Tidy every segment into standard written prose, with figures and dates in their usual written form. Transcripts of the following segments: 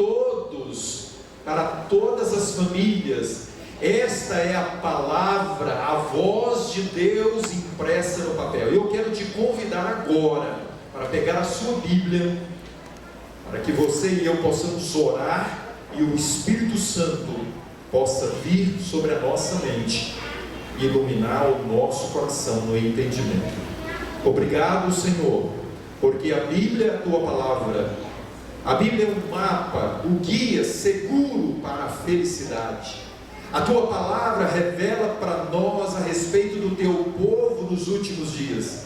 todos, para todas as famílias. Esta é a palavra, a voz de Deus impressa no papel. Eu quero te convidar agora para pegar a sua Bíblia, para que você e eu possamos orar e o Espírito Santo possa vir sobre a nossa mente e iluminar o nosso coração no entendimento. Obrigado, Senhor, porque a Bíblia é a tua palavra. A Bíblia é um mapa, o guia seguro para a felicidade. A tua palavra revela para nós a respeito do teu povo nos últimos dias.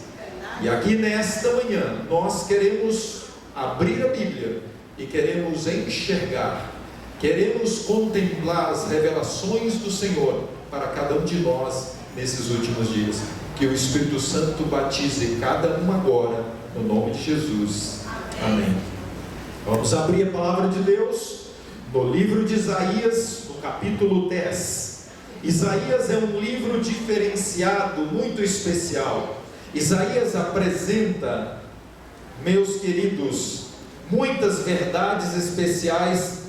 E aqui nesta manhã nós queremos abrir a Bíblia e queremos enxergar, queremos contemplar as revelações do Senhor para cada um de nós nesses últimos dias. Que o Espírito Santo batize cada um agora, no nome de Jesus. Amém. Vamos abrir a palavra de Deus no livro de Isaías, no capítulo 10. Isaías é um livro diferenciado, muito especial. Isaías apresenta, meus queridos, muitas verdades especiais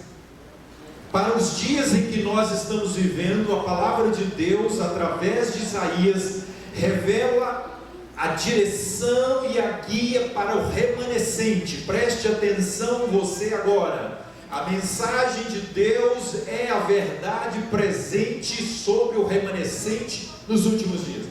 para os dias em que nós estamos vivendo. A palavra de Deus, através de Isaías, revela a direção e a guia para o remanescente. Preste atenção você agora. A mensagem de Deus é a verdade presente sobre o remanescente nos últimos dias.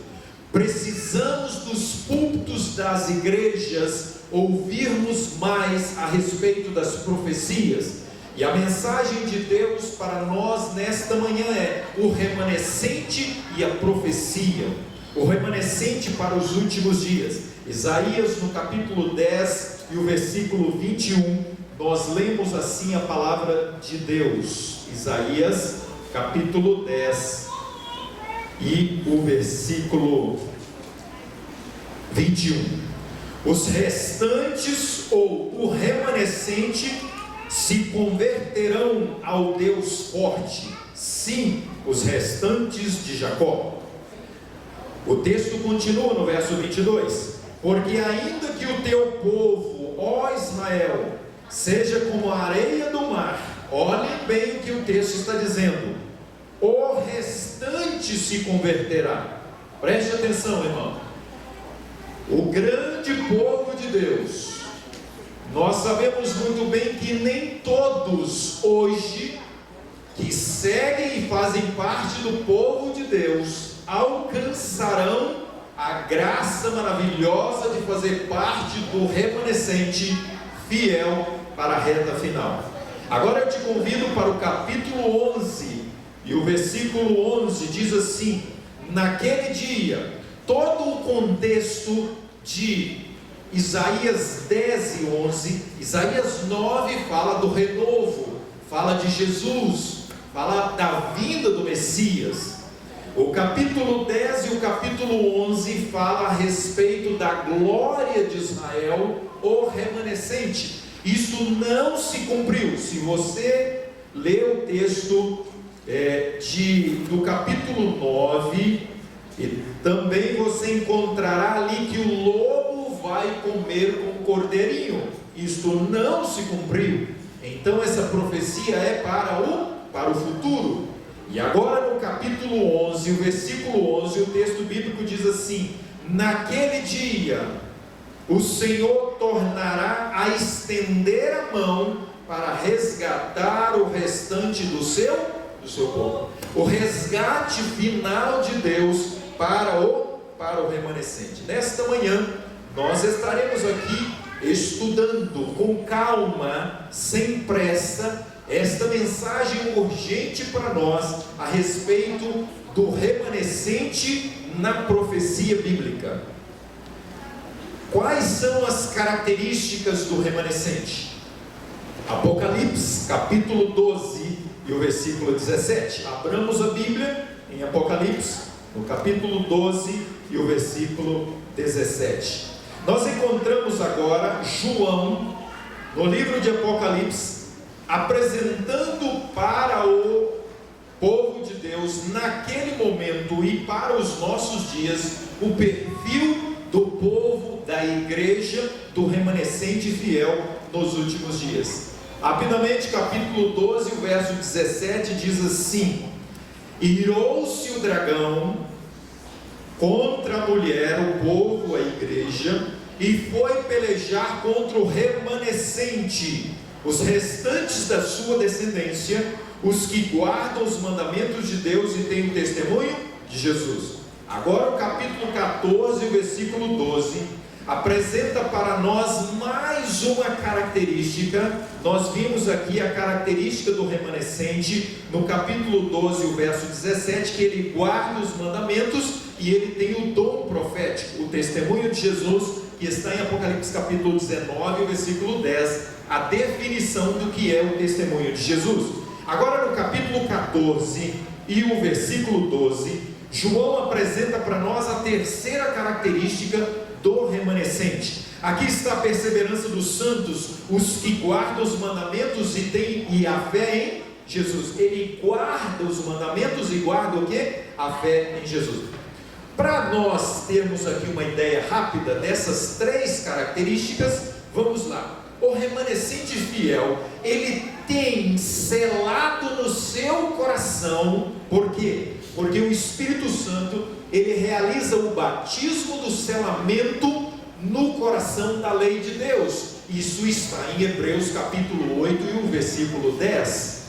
Precisamos dos púlpitos das igrejas ouvirmos mais a respeito das profecias. E a mensagem de Deus para nós nesta manhã é o remanescente e a profecia. O remanescente para os últimos dias. Isaías no capítulo 10 e o versículo 21, nós lemos assim a palavra de Deus. Isaías capítulo 10 e o versículo 21. Os restantes ou o remanescente se converterão ao Deus forte, sim, os restantes de Jacó. O texto continua no verso 22: porque ainda que o teu povo, ó Israel, seja como a areia do mar, olhem bem o que o texto está dizendo, o restante se converterá. Preste atenção, irmão. O grande povo de Deus, nós sabemos muito bem que nem todos hoje que seguem e fazem parte do povo de Deus alcançarão a graça maravilhosa de fazer parte do remanescente fiel para a reta final. Agora eu te convido para o capítulo 11 e o versículo 11 diz assim: naquele dia, todo o contexto de Isaías 10 e 11, Isaías 9 fala do renovo, fala de Jesus, fala da vinda do Messias. O capítulo 10 e o capítulo 11 fala a respeito da glória de Israel, o remanescente. Isso não se cumpriu. Se você ler o texto do capítulo 9, e também você encontrará ali que o lobo vai comer com o cordeirinho. Isto não se cumpriu. Então essa profecia é para o futuro. E agora no capítulo 11, o versículo 11, o texto bíblico diz assim: naquele dia o Senhor tornará a estender a mão para resgatar o restante do seu povo. O resgate final de Deus para o remanescente. Nesta manhã nós estaremos aqui estudando com calma, sem pressa, esta mensagem urgente para nós a respeito do remanescente na profecia bíblica. Quais são as características do remanescente? Apocalipse, capítulo 12 e o versículo 17. Abramos a Bíblia em Apocalipse, no capítulo 12 e o versículo 17. Nós encontramos agora João, no livro de Apocalipse, apresentando para o povo de Deus, naquele momento e para os nossos dias, o perfil do povo da igreja, do remanescente fiel nos últimos dias. Rapidamente, capítulo 12, o verso 17 diz assim: irou-se o dragão contra a mulher, o povo, a igreja, e foi pelejar contra o remanescente, os restantes da sua descendência, os que guardam os mandamentos de Deus e têm o testemunho de Jesus. Agora o capítulo 14, versículo 12, apresenta para nós mais uma característica. Nós vimos aqui a característica do remanescente no capítulo 12, o verso 17, que ele guarda os mandamentos e ele tem o dom profético, o testemunho de Jesus, que está em Apocalipse capítulo 19, versículo 10, a definição do que é o testemunho de Jesus. Agora no capítulo 14 e o versículo 12, João apresenta para nós a terceira característica do remanescente. Aqui está a perseverança dos santos, os que guardam os mandamentos e a fé em Jesus. Ele guarda os mandamentos e guarda o que? A fé em Jesus. Para nós termos aqui uma ideia rápida dessas três características, vamos lá. O remanescente fiel, ele tem selado no seu coração, por quê? Porque o Espírito Santo, ele realiza o batismo do selamento no coração da lei de Deus. Isso está em Hebreus capítulo 8 e o versículo 10.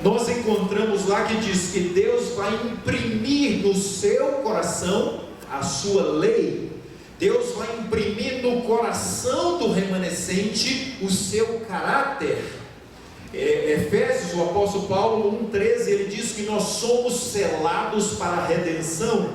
Nós encontramos lá que diz que Deus vai imprimir no seu coração a sua lei. Deus vai imprimir no coração do remanescente o seu caráter. Efésios, o apóstolo Paulo 1,13, ele diz que nós somos selados para a redenção,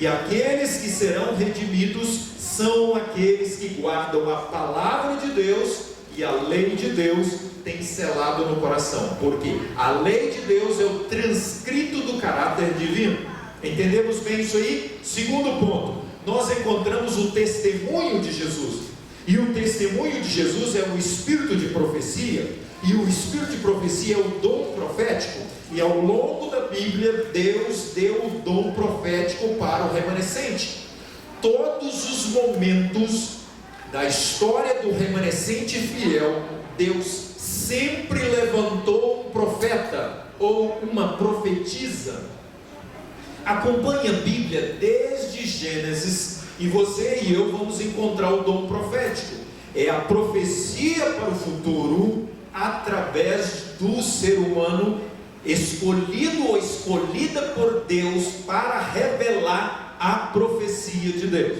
e aqueles que serão redimidos são aqueles que guardam a palavra de Deus, e a lei de Deus tem selado no coração, porque a lei de Deus é o transcrito do caráter divino. Entendemos bem isso aí? Segundo ponto, nós encontramos o testemunho de Jesus, e o testemunho de Jesus é o espírito de profecia. E o espírito de profecia é o dom profético, e ao longo da Bíblia Deus deu o dom profético para o remanescente. Todos os momentos da história do remanescente fiel, Deus sempre levantou um profeta ou uma profetisa. Acompanhe a Bíblia desde Gênesis e você e eu vamos encontrar o dom profético. É a profecia para o futuro através do ser humano escolhido ou escolhida por Deus para revelar a profecia de Deus.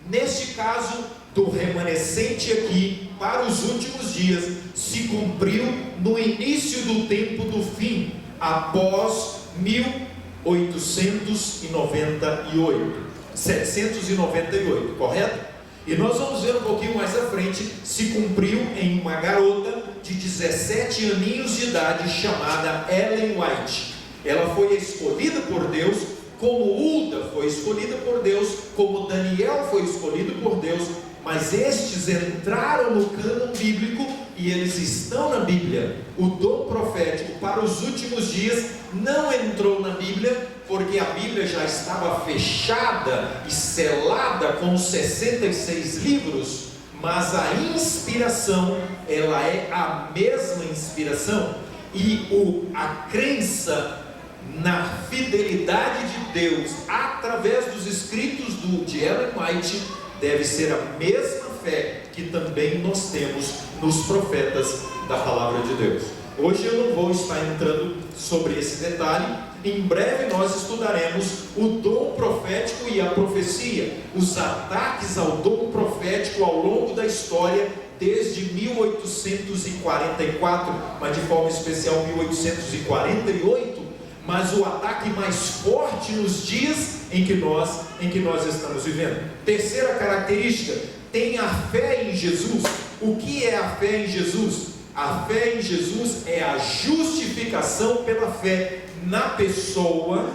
Neste caso do remanescente aqui, para os últimos dias, se cumpriu no início do tempo do fim, após 798, correto? E nós vamos ver um pouquinho mais à frente, se cumpriu em uma garota de 17 aninhos de idade chamada Ellen White. Ela foi escolhida por Deus, como Hulda foi escolhida por Deus, como Daniel foi escolhido por Deus, mas estes entraram no cânon bíblico e eles estão na Bíblia. O dom profético para os últimos dias não entrou na Bíblia, porque a Bíblia já estava fechada e selada com 66 livros, mas a inspiração, ela é a mesma inspiração, e a crença na fidelidade de Deus através dos escritos de Ellen White deve ser a mesma fé que também nós temos nos profetas da palavra de Deus. Hoje eu não vou estar entrando sobre esse detalhe. Em breve nós estudaremos o dom profético e a profecia, os ataques ao dom profético ao longo da história, desde 1844, mas de forma especial 1848, mas o ataque mais forte nos dias em que nós estamos vivendo. Terceira característica, tem a fé em Jesus. O que é a fé em Jesus? A fé em Jesus é a justificação pela fé na pessoa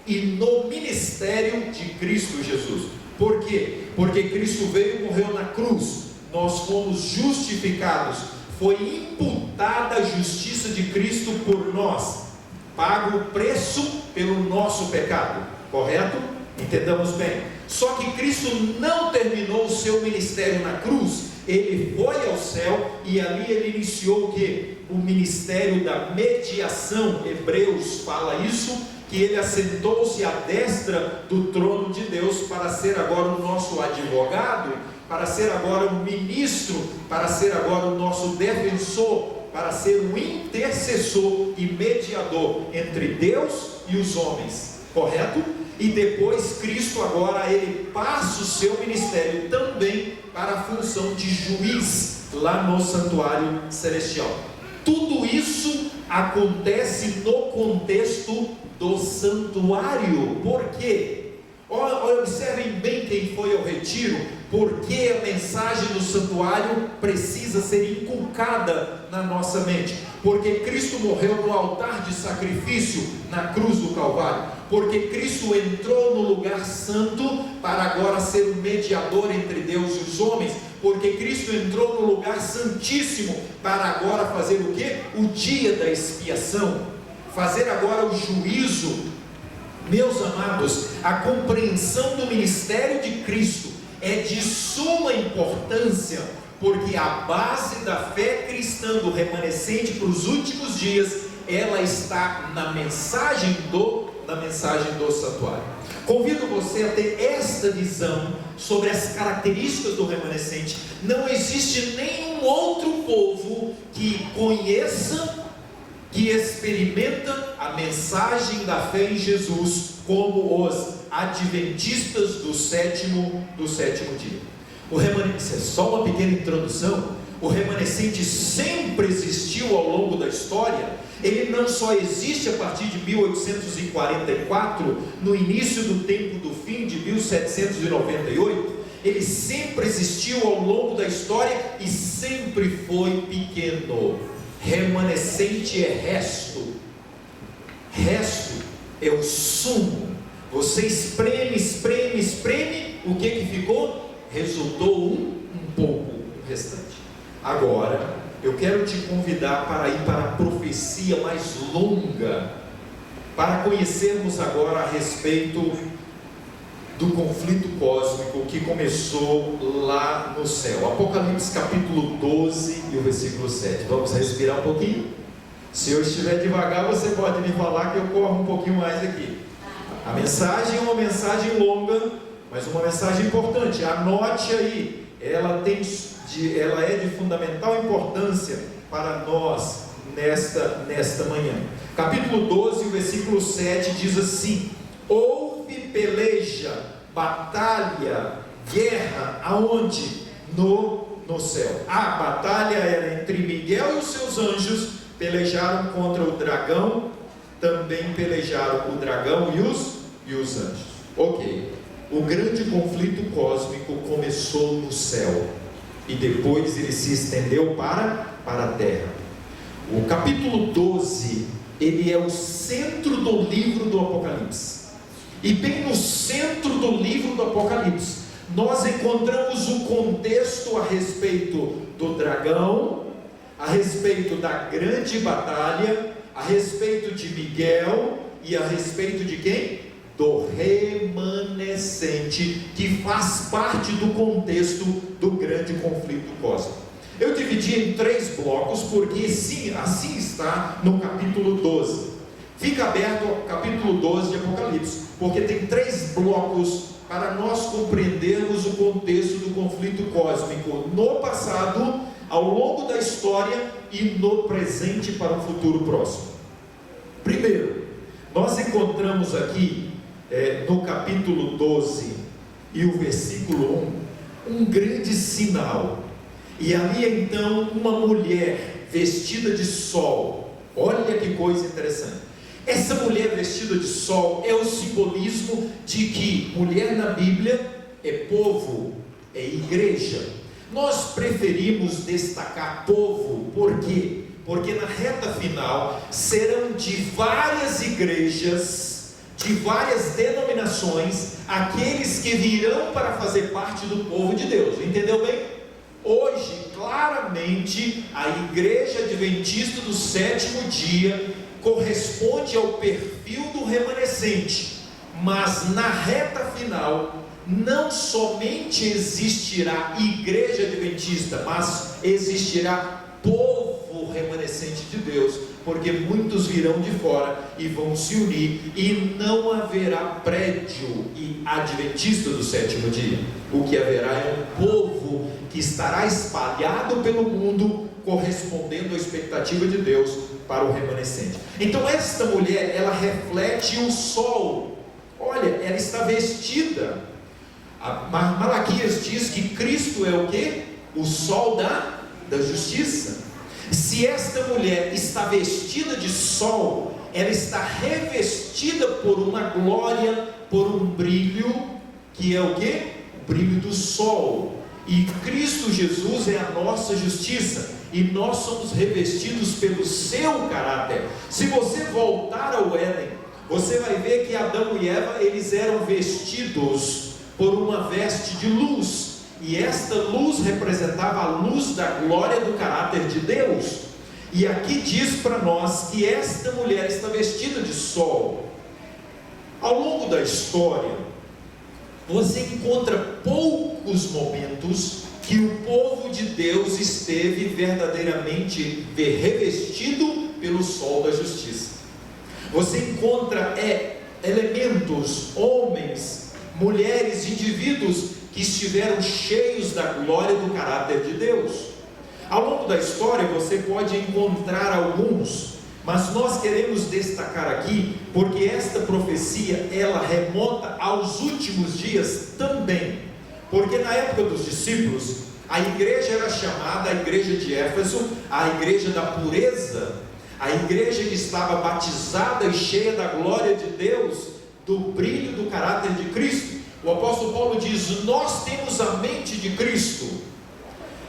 e no ministério de Cristo Jesus. Por quê? Porque Cristo veio e morreu na cruz, nós fomos justificados, foi imputada a justiça de Cristo por nós, pago o preço pelo nosso pecado, correto? Entendamos bem. Só que Cristo não terminou o seu ministério na cruz, ele foi ao céu e ali ele iniciou o quê? O ministério da mediação. Hebreus fala isso, que ele assentou-se à destra do trono de Deus para ser agora o nosso advogado, para ser agora o ministro, para ser agora o nosso defensor, para ser o intercessor e mediador entre Deus e os homens, correto? E depois Cristo agora ele passa o seu ministério também para a função de juiz lá no santuário celestial. Tudo isso acontece no contexto do santuário. Por quê? Observem bem quem foi ao retiro, porque a mensagem do santuário precisa ser inculcada na nossa mente, porque Cristo morreu no altar de sacrifício na cruz do Calvário, porque Cristo entrou no lugar santo para agora ser o mediador entre Deus e os homens, porque Cristo entrou no lugar santíssimo para agora fazer o quê? O dia da expiação, fazer agora o juízo. Meus amados, a compreensão do ministério de Cristo é de suma importância, porque a base da fé cristã do remanescente para os últimos dias, ela está na mensagem do santuário. Convido você a ter esta visão sobre as características do remanescente. Não existe nenhum outro povo que conheça, que experimenta a mensagem da fé em Jesus como os adventistas do sétimo dia. O remanescente, só uma pequena introdução, o remanescente sempre existiu ao longo da história. Ele não só existe a partir de 1844, no início do tempo do fim de 1798, ele sempre existiu ao longo da história e sempre foi pequeno. Remanescente é resto, resto é o sumo. Você espreme, o que ficou? Resultou um pouco, o restante. Agora, eu quero te convidar para ir para a profecia mais longa, para conhecermos agora a respeito do conflito cósmico que começou lá no céu. Apocalipse capítulo 12 e o versículo 7. Vamos respirar um pouquinho? Se eu estiver devagar, você pode me falar que eu corro um pouquinho mais aqui. A mensagem é uma mensagem longa, mas uma mensagem importante. Anote aí, ela é de fundamental importância para nós nesta manhã. Capítulo 12, o versículo 7 diz assim: houve peleja, batalha, guerra, aonde? No céu. A batalha era entre Miguel e os seus anjos, pelejaram contra o dragão, também pelejaram o dragão e os anjos. Ok, o grande conflito cósmico começou no céu, e depois ele se estendeu para a terra. O capítulo 12, ele é o centro do livro do Apocalipse. E bem no centro do livro do Apocalipse, nós encontramos o contexto a respeito do dragão, a respeito da grande batalha, a respeito de Miguel e a respeito de quem? Do remanescente, que faz parte do contexto do grande conflito cósmico. Eu dividi em 3 blocos, porque sim, assim está no capítulo 12. Fica aberto ao capítulo 12 de Apocalipse, porque tem 3 blocos para nós compreendermos o contexto do conflito cósmico no passado, ao longo da história e no presente para um futuro próximo. Primeiro, nós encontramos aqui no capítulo 12 e o versículo 1, um grande sinal. E ali então uma mulher vestida de sol. Olha que coisa interessante. Essa mulher vestida de sol é o simbolismo de que mulher na Bíblia é povo, é igreja. Nós preferimos destacar povo, por quê? Porque na reta final serão de várias igrejas, de várias denominações, aqueles que virão para fazer parte do povo de Deus. Entendeu bem? Hoje, claramente, a igreja adventista do sétimo dia corresponde ao perfil do remanescente, Mas na reta final, não somente existirá igreja adventista, mas existirá povo remanescente de Deus, porque muitos virão de fora e vão se unir, e não haverá prédio e adventista do sétimo dia. O que haverá é um povo que estará espalhado pelo mundo, correspondendo à expectativa de Deus para o remanescente. Então esta mulher, ela reflete o sol. Olha, ela está vestida. Malaquias diz que Cristo é o quê? O sol da justiça. Se esta mulher está vestida de sol, ela está revestida por uma glória, por um brilho, que é o quê? O brilho do sol. E Cristo Jesus é a nossa justiça, e nós somos revestidos pelo seu caráter. Se você voltar ao Éden, você vai ver que Adão e Eva, eles eram vestidos por uma veste de luz, e esta luz representava a luz da glória do caráter de Deus. E aqui diz para nós que esta mulher está vestida de sol. Ao longo da história, você encontra poucos momentos que o povo de Deus esteve verdadeiramente revestido pelo sol da justiça. Você encontra elementos, homens, mulheres, indivíduos que estiveram cheios da glória do caráter de Deus. Ao longo da história você pode encontrar alguns, mas nós queremos destacar aqui, porque esta profecia, ela remonta aos últimos dias também, porque na época dos discípulos, a igreja era chamada, a igreja de Éfeso, a igreja da pureza, a igreja que estava batizada e cheia da glória de Deus, do brilho do caráter de Cristo. O apóstolo Paulo diz: nós temos a mente de Cristo.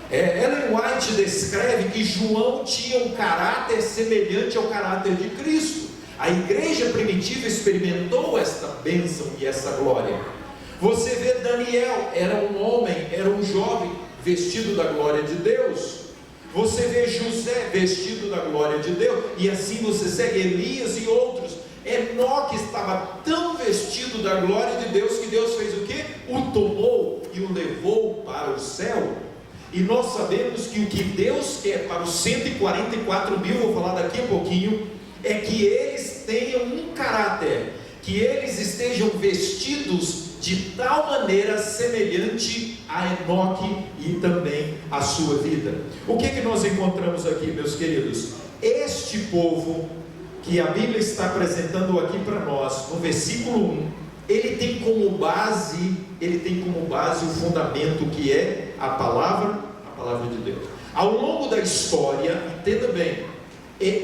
Ellen White descreve que João tinha um caráter semelhante ao caráter de Cristo. A igreja primitiva experimentou esta bênção e essa glória. Você vê Daniel, era um homem, era um jovem vestido da glória de Deus. Você vê José vestido da glória de Deus, e assim você segue Elias e outros. Enoque estava tão vestido da glória de Deus que Deus fez o quê? O tomou e o levou para o céu. E nós sabemos que o que Deus quer para os 144 mil, vou falar daqui a pouquinho, é que eles tenham um caráter, que eles estejam vestidos de tal maneira semelhante a Enoque e também a sua vida. O que nós encontramos aqui, meus queridos? Este povo que a Bíblia está apresentando aqui para nós, no versículo 1, ele tem como base o fundamento que é a palavra de Deus. Ao longo da história, entenda bem,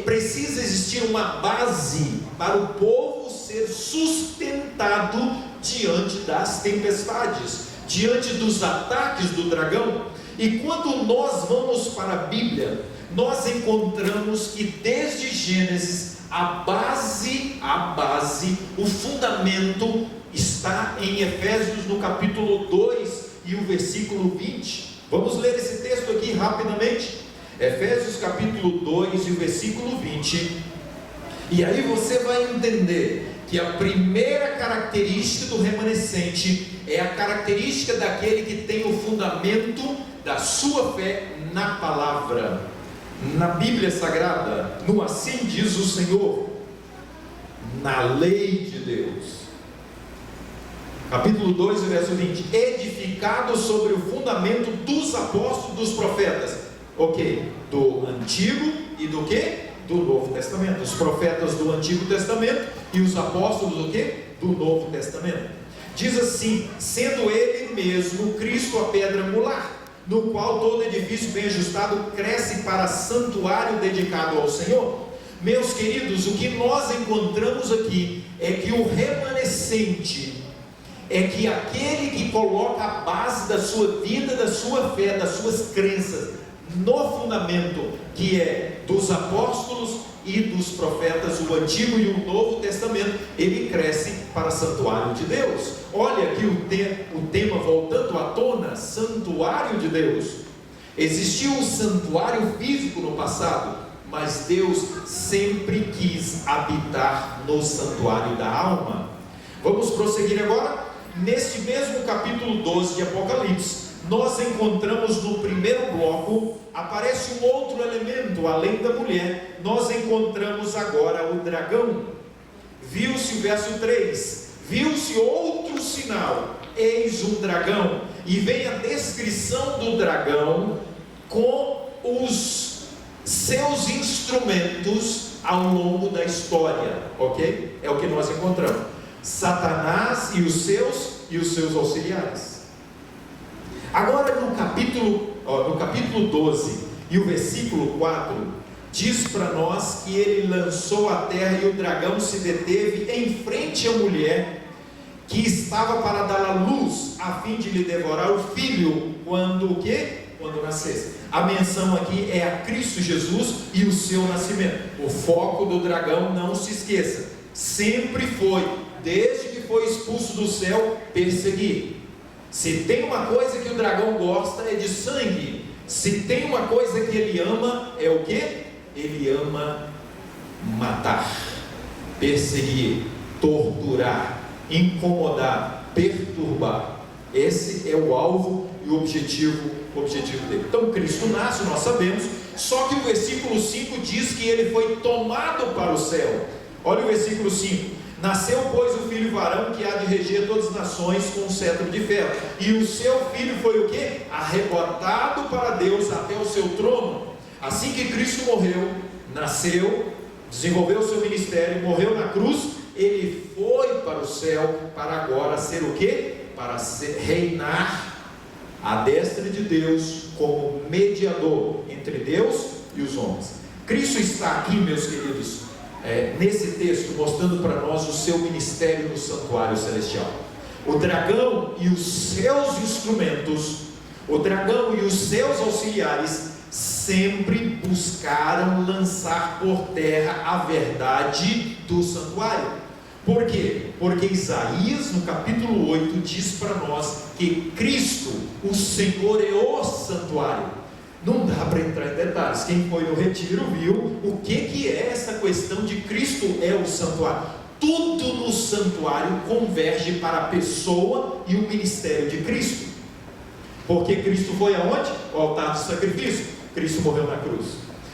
precisa existir uma base para o povo ser sustentado diante das tempestades, diante dos ataques do dragão. E quando nós vamos para a Bíblia, nós encontramos que desde Gênesis, a base, o fundamento está em Efésios no capítulo 2 e o versículo 20. Vamos ler esse texto aqui rapidamente. Efésios capítulo 2 e o versículo 20. E aí você vai entender que a primeira característica do remanescente é a característica daquele que tem o fundamento da sua fé na palavra, na Bíblia Sagrada, no assim diz o Senhor, na lei de Deus. Capítulo 2, verso 20: edificado sobre o fundamento dos apóstolos, dos profetas. Ok, do Antigo e do que? Do Novo Testamento. Os profetas do Antigo Testamento e os apóstolos do que? Do Novo Testamento. Diz assim: sendo ele mesmo Cristo a pedra angular, no qual todo edifício bem ajustado cresce para santuário dedicado ao Senhor. Meus queridos, o que nós encontramos aqui é que o remanescente é que aquele que coloca a base da sua vida, da sua fé, das suas crenças no fundamento que é dos apóstolos e dos profetas, o Antigo e o Novo Testamento, ele cresce para santuário de Deus. Olha aqui o tema voltando à tona: santuário de Deus. Existiu um santuário físico no passado, mas Deus sempre quis habitar no santuário da alma. Vamos prosseguir agora. Neste mesmo capítulo 12 de Apocalipse, nós encontramos no primeiro bloco, aparece um outro elemento, além da mulher. Nós encontramos agora o dragão. Viu-se o verso 3, viu-se outro sinal, eis um dragão, e vem a descrição do dragão com os seus instrumentos ao longo da história, ok? É o que nós encontramos. Satanás e os seus auxiliares. Agora no capítulo 12 e o versículo 4, diz para nós que ele lançou a terra e o dragão se deteve em frente à mulher que estava para dar à luz, a fim de lhe devorar o filho, quando o quê? Quando nascesse. A menção aqui é a Cristo Jesus e o seu nascimento. O foco do dragão, não se esqueça, sempre foi, desde que foi expulso do céu, perseguir. Se tem uma coisa que o dragão gosta, é de sangue. Se tem uma coisa que ele ama, é o quê? Ele ama matar, perseguir, torturar, incomodar, perturbar. Esse é o alvo e o objetivo dele. Então Cristo nasce, nós sabemos, só que o versículo 5 diz que ele foi tomado para o céu. Olha o versículo 5: nasceu, pois, o filho varão que há de reger todas as nações com um cetro de ferro, e o seu filho foi o quê? Arrebatado para Deus até o seu trono. Assim que Cristo morreu, nasceu, desenvolveu o seu ministério, morreu na cruz, ele foi para o céu, para agora ser o quê? Para reinar à destra de Deus, como mediador entre Deus e os homens. Cristo está aqui, meus queridos, nesse texto, mostrando para nós o seu ministério no santuário celestial. O dragão e os seus instrumentos, o dragão e os seus auxiliares, sempre buscaram lançar por terra a verdade do santuário. Por quê? Porque Isaías, no capítulo 8, diz para nós que Cristo, o Senhor, é o santuário. Não dá para entrar em detalhes. Quem foi no retiro viu o que é essa questão de Cristo é o santuário. Tudo no santuário converge para a pessoa e o ministério de Cristo. Porque Cristo foi aonde? Ao altar de sacrifício. Cristo morreu na cruz.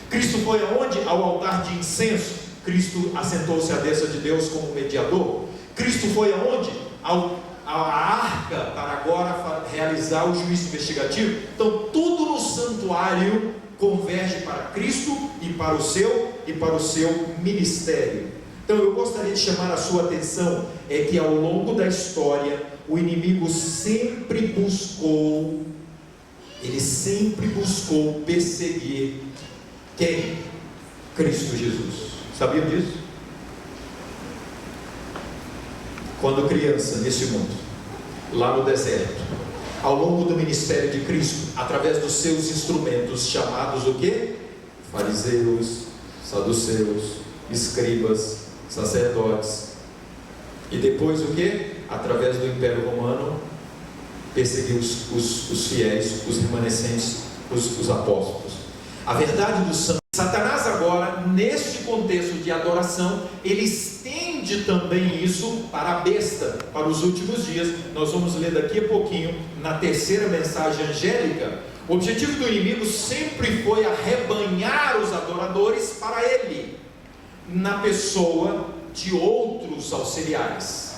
Cristo foi aonde? Ao altar de incenso. Cristo assentou-se à destra de Deus como mediador. Cristo foi aonde? A arca, para agora realizar o juízo investigativo. Então tudo no santuário converge para Cristo e para o seu ministério. Então eu gostaria de chamar a sua atenção, é que ao longo da história o inimigo sempre buscou perseguir quem? Cristo Jesus. Sabia disso? Quando criança, nesse mundo, lá no deserto, ao longo do ministério de Cristo, através dos seus instrumentos, chamados o quê? Fariseus, saduceus, escribas, sacerdotes, e depois o quê? Através do Império Romano, perseguiu os fiéis, os remanescentes, os apóstolos. A verdade do santo. Satanás agora, neste contexto de adoração, ele estende também isso para a besta, para os últimos dias. Nós vamos ler daqui a pouquinho, na terceira mensagem angélica. O objetivo do inimigo sempre foi arrebanhar os adoradores para ele, na pessoa de outros auxiliares.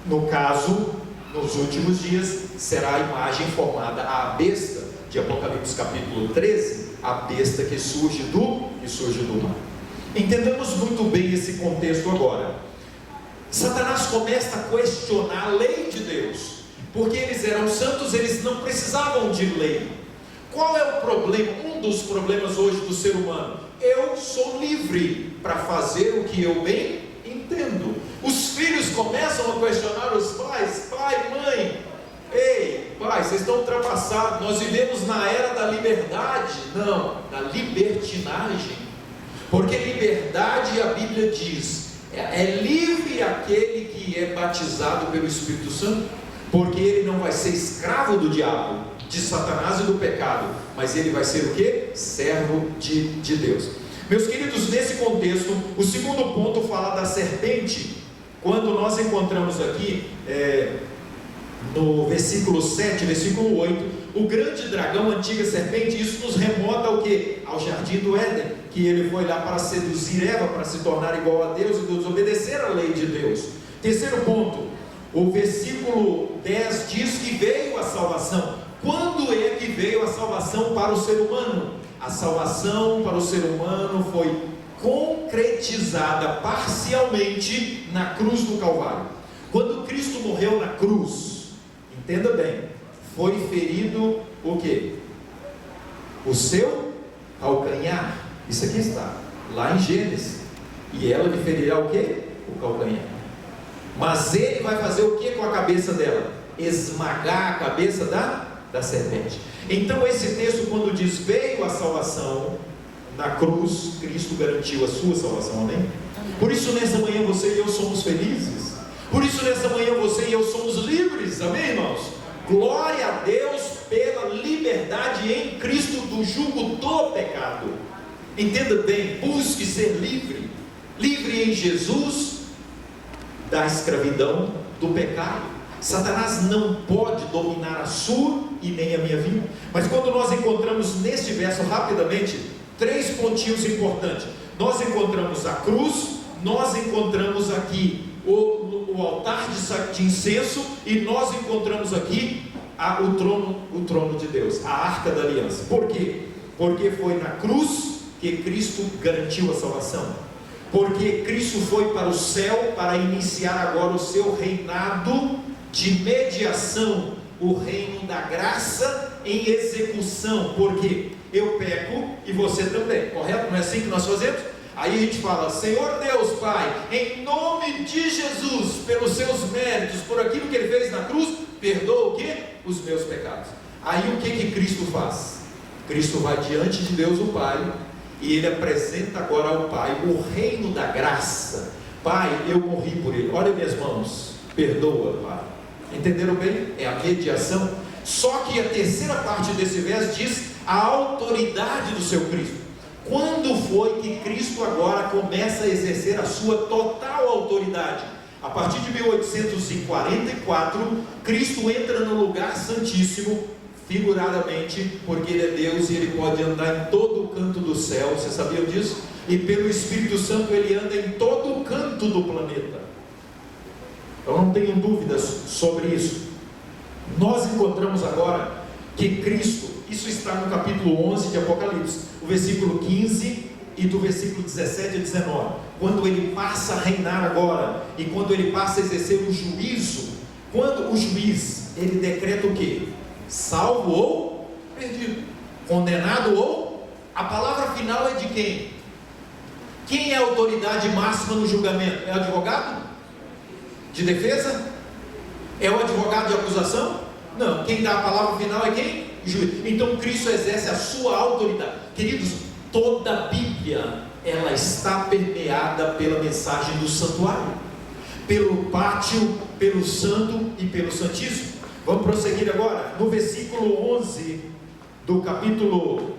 No caso, nos últimos dias, será a imagem formada, a besta, de Apocalipse capítulo 13, a besta que surge do mar. Entendamos muito bem esse contexto agora. Satanás começa a questionar a lei de Deus, porque eles eram santos, eles não precisavam de lei. Qual é o problema? Um dos problemas hoje do ser humano: eu sou livre para fazer o que eu bem entendo. Os filhos começam a questionar os pais: pai, mãe, ei, pai, vocês estão ultrapassados, nós vivemos na era da liberdade. Não, da libertinagem. Porque liberdade, a Bíblia diz, é livre aquele que é batizado pelo Espírito Santo, porque ele não vai ser escravo do diabo, de Satanás e do pecado, mas ele vai ser o quê? Servo de Deus. Meus queridos, nesse contexto, o segundo ponto fala da serpente. quando nós encontramos aqui, no versículo 7, versículo 8, o grande dragão, a antiga serpente, isso nos remonta ao quê? Ao jardim do Éden, que ele foi lá para seduzir Eva, para se tornar igual a Deus e desobedecer a lei de Deus. Terceiro ponto, o versículo 10 diz que veio a salvação. Quando é que veio a salvação para o ser humano? A salvação para o ser humano foi concretizada parcialmente na cruz do Calvário. Quando Cristo morreu na cruz, entenda bem, foi ferido o quê? O seu calcanhar. Isso aqui está, lá em Gênesis. E ela lhe ferirá o quê? O calcanhar. Mas ele vai fazer o que com a cabeça dela? Esmagar a cabeça da serpente. Então esse texto, quando diz veio a salvação na cruz, Cristo garantiu a sua salvação, amém? Por isso nessa manhã você e eu somos felizes. Por isso nessa manhã você e eu somos livres, amém, irmãos? Glória a Deus pela liberdade em Cristo do jugo do pecado. Entenda bem, busque ser livre. Livre em Jesus da escravidão do pecado. Satanás não pode dominar a sua e nem a minha vida. Mas quando nós encontramos neste verso, rapidamente, 3 pontinhos importantes. Nós encontramos a cruz, nós encontramos aqui o altar de incenso, e nós encontramos aqui o trono de Deus, a arca da aliança. Por quê? Porque foi na cruz que Cristo garantiu a salvação. Porque Cristo foi para o céu para iniciar agora o seu reinado de mediação, o reino da graça em execução. Porque eu peco e você também, correto? Não é assim que nós fazemos? Aí a gente fala: Senhor Deus Pai, em nome de Jesus, pelos seus méritos, por aquilo que Ele fez na cruz, perdoa o quê? Os meus pecados. Aí o que Cristo faz? Cristo vai diante de Deus o Pai, e Ele apresenta agora ao Pai o reino da graça. Pai, eu morri por Ele, olha minhas mãos, perdoa, Pai. Entenderam bem? É a mediação. Só que a terceira parte desse verso diz a autoridade do seu Cristo. Quando foi que Cristo agora começa a exercer a sua total autoridade? A partir de 1844, Cristo entra no lugar santíssimo, figuradamente, porque Ele é Deus e Ele pode andar em todo o canto do céu. Vocês sabiam disso? E pelo Espírito Santo Ele anda em todo o canto do planeta. Eu não tenho dúvidas sobre isso. Nós encontramos agora que Cristo, isso está no capítulo 11 de Apocalipse, o versículo 15 e do versículo 17 a 19, quando Ele passa a reinar agora, e quando Ele passa a exercer o juízo. Quando o juiz, ele decreta o quê? Salvo ou perdido, condenado ou... A palavra final é de quem? Quem é a autoridade máxima no julgamento? É o advogado de defesa? É o advogado de acusação? Não, quem dá a palavra final é quem? Juiz. Então Cristo exerce a sua autoridade. Queridos, toda a Bíblia, ela está permeada pela mensagem do santuário, pelo pátio, pelo santo e pelo santíssimo. Vamos prosseguir agora, no versículo 11 do capítulo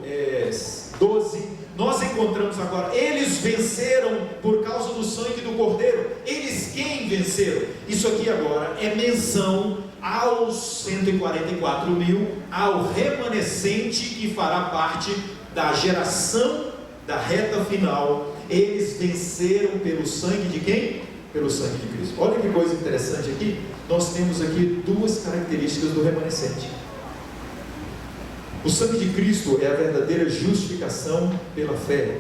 12, nós encontramos agora, eles venceram por causa do sangue do Cordeiro. Eles quem venceram? Isso aqui agora é menção aos 144 mil, ao remanescente que fará parte da geração da reta final. Eles venceram pelo sangue de quem? Pelo sangue de Cristo. Olha que coisa interessante aqui. Nós temos aqui 2 características do remanescente. O sangue de Cristo é a verdadeira justificação pela fé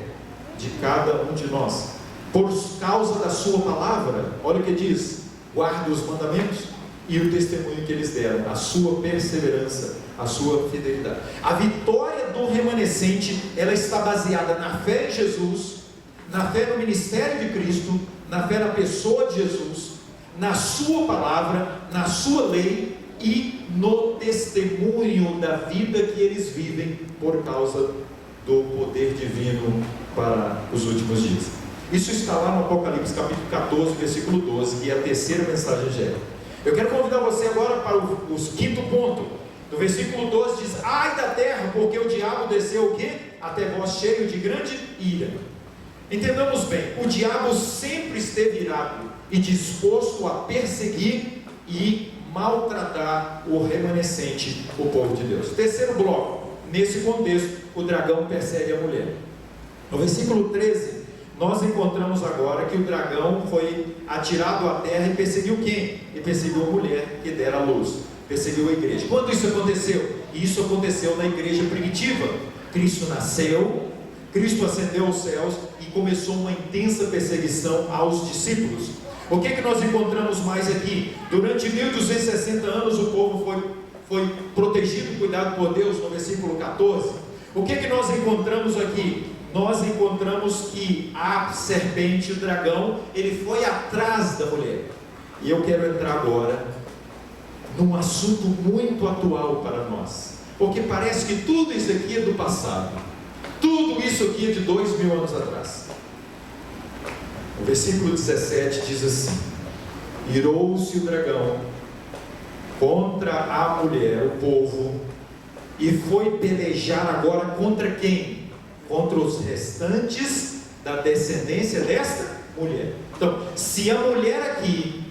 de cada um de nós, por causa da sua palavra. Olha o que diz: guarda os mandamentos e o testemunho que eles deram, a sua perseverança, a sua fidelidade. A vitória do remanescente, ela está baseada na fé em Jesus, na fé no ministério de Cristo, na fé na pessoa de Jesus, na sua palavra, na sua lei e no testemunho da vida que eles vivem por causa do poder divino para os últimos dias. Isso está lá no Apocalipse capítulo 14, versículo 12, que é a terceira mensagem angélica. Eu quero convidar você agora para o quinto ponto. No versículo 12 diz: ai da terra, porque o diabo desceu o quê? Até vós cheio de grande ira. Entendamos bem, o diabo sempre esteve irado e disposto a perseguir e maltratar o remanescente, o povo de Deus. Terceiro bloco, nesse contexto, o dragão persegue a mulher. No versículo 13, nós encontramos agora que o dragão foi atirado à terra e perseguiu quem? E perseguiu a mulher que dera a luz, perseguiu a igreja. Quando isso aconteceu? Isso aconteceu na igreja primitiva. Cristo nasceu, Cristo ascendeu aos céus e começou uma intensa perseguição aos discípulos. O que nós encontramos mais aqui? Durante 1260 anos o povo foi protegido, cuidado por Deus, no versículo 14. O que nós encontramos aqui? Nós encontramos que a serpente, o dragão, ele foi atrás da mulher. E eu quero entrar agora num assunto muito atual para nós, porque parece que tudo isso aqui é do passado, tudo isso aqui é de 2000 anos atrás. O versículo 17 diz assim: irou-se o dragão contra a mulher, o povo, e foi pelejar agora contra quem? Contra os restantes da descendência desta mulher. Então, se a mulher aqui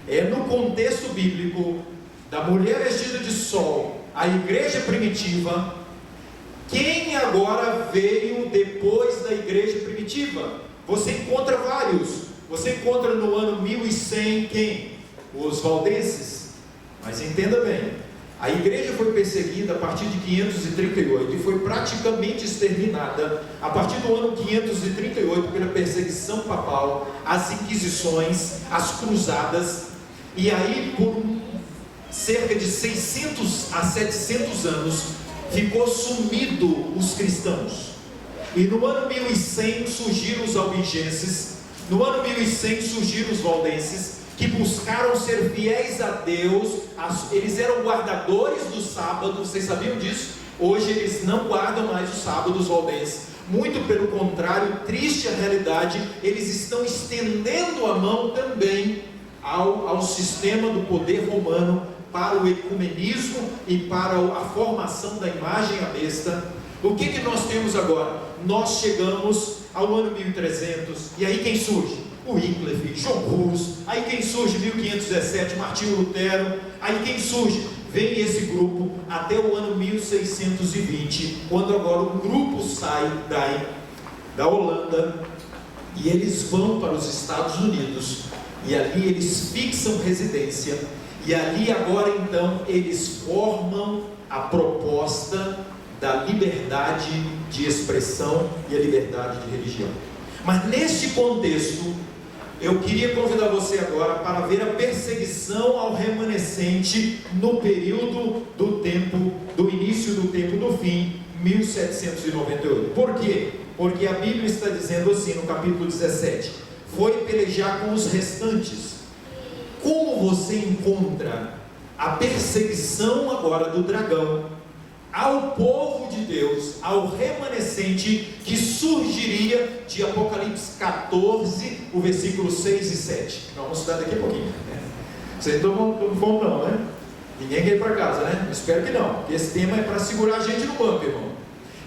é no contexto bíblico da mulher vestida de sol, a igreja primitiva, quem agora veio depois da igreja primitiva? Você encontra vários. Você encontra no ano 1100 quem? Os valdenses. Mas entenda bem, a igreja foi perseguida a partir de 538 e foi praticamente exterminada a partir do ano 538 pela perseguição papal, as inquisições, as cruzadas, e aí por cerca de 600 a 700 anos ficou sumido os cristãos. E no ano 1100 surgiram os albigenses, no ano 1100 surgiram os valdenses, que buscaram ser fiéis a Deus. Eles eram guardadores do sábado, vocês sabiam disso? Hoje eles não guardam mais o sábado, os valdenses. Muito pelo contrário, triste a realidade, eles estão estendendo a mão também ao sistema do poder romano, para o ecumenismo e para a formação da imagem à besta. O que nós temos agora? Nós chegamos ao ano 1300, e aí quem surge? O Wycliffe, John Hus. Aí quem surge? 1517, Martinho Lutero. Aí quem surge? Vem esse grupo até o ano 1620, quando agora o grupo sai da Holanda e eles vão para os Estados Unidos, e ali eles fixam residência, e ali agora então eles formam a proposta da liberdade de expressão e a liberdade de religião. Mas neste contexto, eu queria convidar você agora para ver a perseguição ao remanescente no período do tempo, do início do tempo do fim, 1798. Por quê? Porque a Bíblia está dizendo assim no capítulo 17: foi pelejar com os restantes. Como você encontra a perseguição agora do dragão ao povo de Deus, ao remanescente que surgiria de Apocalipse 14, o versículo 6 e 7. Vamos estudar daqui a pouquinho, né? Vocês não vão não, né? Ninguém quer ir para casa, né? Espero que não, porque esse tema é para segurar a gente no banco, irmão.